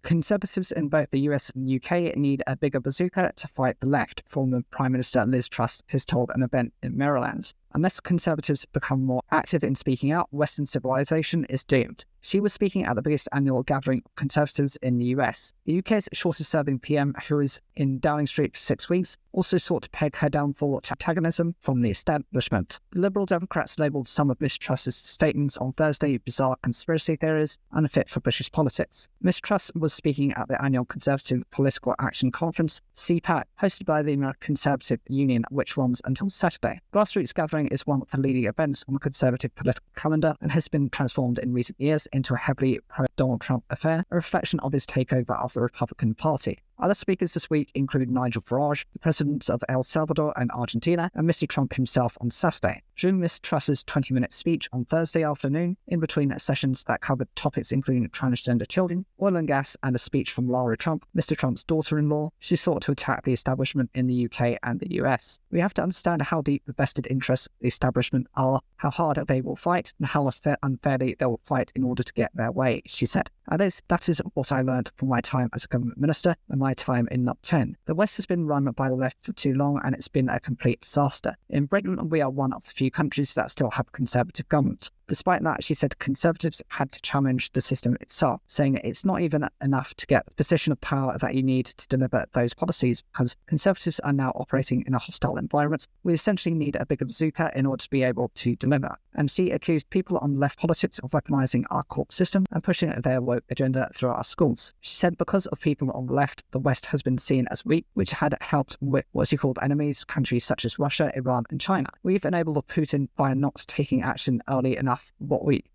Conservatives in both the US and UK need a bigger bazooka to fight the left, former Prime Minister Liz Truss has told an event in Maryland. Unless Conservatives become more active in speaking out, Western civilization is doomed. She was speaking at the biggest annual gathering of Conservatives in the US. The UK's shortest-serving PM, who is in Downing Street for 6 weeks, also sought to peg her downfall to antagonism from the establishment. The Liberal Democrats labelled some of Miss Truss's statements on Thursday bizarre conspiracy theories unfit for British politics. Miss Truss was speaking at the annual Conservative Political Action Conference, CPAC, hosted by the American Conservative Union, which runs until Saturday. Grassroots gathering is one of the leading events on the Conservative political calendar and has been transformed in recent years into a heavily pro-Donald Trump affair, a reflection of his takeover of the Republican Party. Other speakers this week include Nigel Farage, the presidents of El Salvador and Argentina, and Mr. Trump himself on Saturday. During Ms. Truss's 20-minute speech on Thursday afternoon, in between sessions that covered topics including transgender children, oil and gas, and a speech from Lara Trump, Mr. Trump's daughter-in-law, she sought to attack the establishment in the UK and the US. We have to understand how deep the vested interests of the establishment are, how hard they will fight, and how unfairly they will fight in order to get their way, she said. And that is what I learned from my time as a government minister and my time in NUP 10. The West has been run by the left for too long and it's been a complete disaster. In Britain, we are one of the few countries that still have a Conservative government. Despite that, she said Conservatives had to challenge the system itself, saying it's not even enough to get the position of power that you need to deliver those policies, because Conservatives are now operating in a hostile environment. We essentially need a bigger bazooka in order to be able to deliver. And she accused people on left politics of weaponizing our court system and pushing their woke agenda through our schools. She said because of people on the left, the West has been seen as weak, which had helped with what she called enemies, countries such as Russia, Iran, and China. We've enabled Putin by not taking action early enough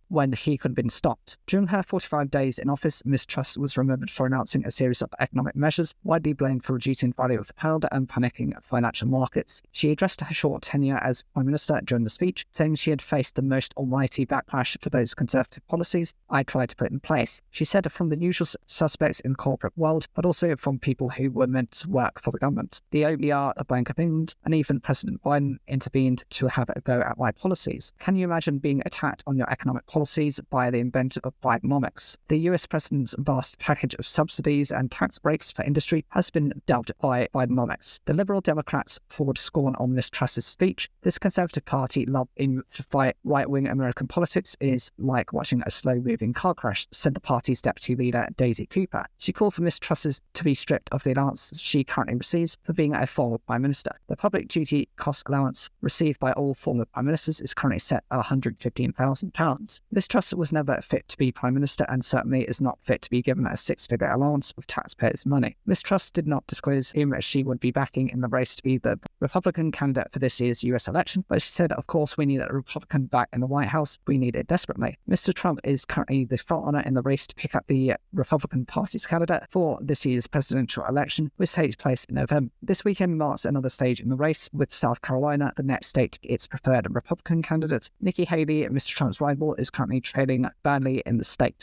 when he could have been stopped. During her 45 days in office, Ms. Truss was remembered for announcing a series of economic measures widely blamed for reducing the value of the pound and panicking financial markets. She addressed her short tenure as Prime Minister during the speech, saying she had faced the most almighty backlash for those Conservative policies I tried to put in place. She said from the usual suspects in the corporate world, but also from people who were meant to work for the government. The OBR, the Bank of England, and even President Biden intervened to have a go at my policies. Can you imagine being attacked on your economic policies by the inventor of Bidenomics? The US president's vast package of subsidies and tax breaks for industry has been dubbed by Bidenomics. The Liberal Democrats poured scorn on Ms. Truss's speech. This Conservative Party love in to fight right-wing American politics is like watching a slow-moving car crash, said the party's deputy leader Daisy Cooper. She called for Ms. Truss to be stripped of the allowance she currently receives for being a former Prime Minister. The public duty cost allowance received by all former Prime Ministers is currently set at £115,000. Liz Truss was never fit to be Prime Minister and certainly is not fit to be given a six-figure allowance of taxpayers' money. Ms. Truss did not disclose whom she would be backing in the race to be the Republican candidate for this year's US election, but she said, of course, we need a Republican back in the White House. We need it desperately. Mr. Trump is currently the frontrunner in the race to pick up the Republican Party's candidate for this year's presidential election, which takes place in November. This weekend marks another stage in the race, with South Carolina the next state to get its preferred Republican candidate. Nikki Haley, Mr. Trump's rival, is currently trading badly in the state.